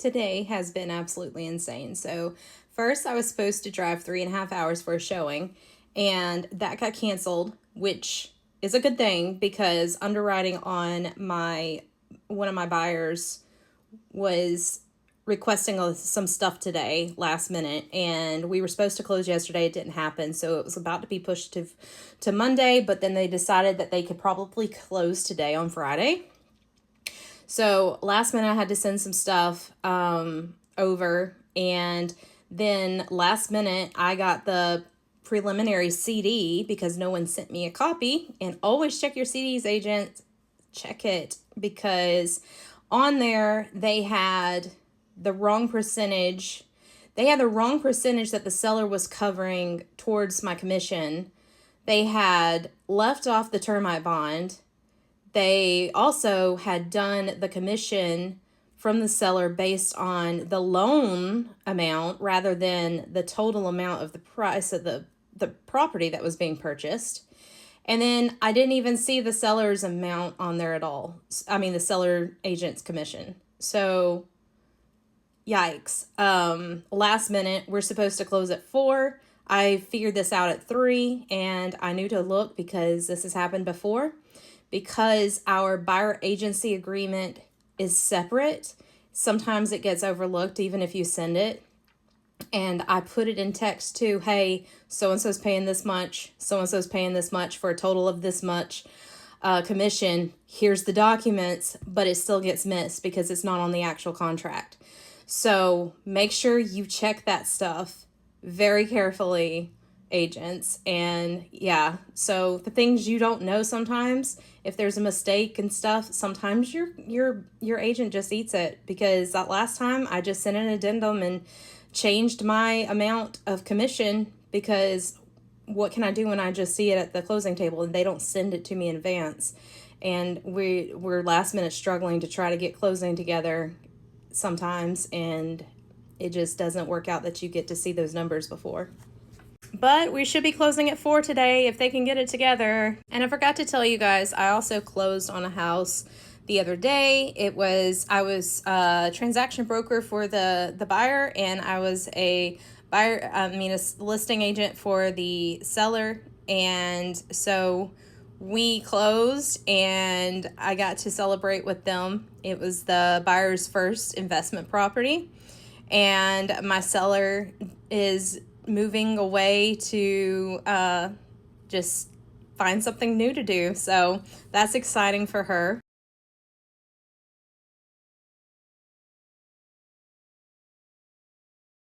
today has been absolutely insane. So first I was supposed to drive 3.5 hours for a showing, and that got canceled, which is a good thing because underwriting on one of my buyers was requesting some stuff today last minute, and we were supposed to close yesterday. It didn't happen, so it was about to be pushed to Monday, but then they decided that they could probably close today on Friday. So last minute I had to send some stuff over, and then last minute I got the preliminary CD because no one sent me a copy. And always check your CDs, agent. Check it, because on there they had the wrong percentage. They had the wrong percentage that the seller was covering towards my commission. They had left off the termite bond. They also had done the commission from the seller based on the loan amount rather than the total amount of the price of the property that was being purchased. And then I didn't even see the seller's amount on there at all. I mean, the seller agent's commission. So, yikes. Last minute, we're supposed to close at 4. I figured this out at 3, and I knew to look because this has happened before. Because our buyer agency agreement is separate, sometimes it gets overlooked even if you send it. And I put it in text too, hey, so-and-so's paying this much, so-and-so's paying this much for a total of this much commission. Here's the documents, but it still gets missed because it's not on the actual contract. So make sure you check that stuff very carefully, agents. And yeah, so the things you don't know sometimes, if there's a mistake and stuff, sometimes your agent just eats it, because that last time I just sent an addendum and changed my amount of commission, because what can I do when I just see it at the closing table and they don't send it to me in advance? And we're last minute struggling to try to get closing together sometimes, and it just doesn't work out that you get to see those numbers before. But we should be closing at 4 today if they can get it together. And I forgot to tell you guys, I also closed on a house the other day. I was a transaction broker for the buyer, and I was a listing agent for the seller. And so we closed, and I got to celebrate with them. It was the buyer's first investment property, and my seller is moving away to just find something new to do. So that's exciting for her.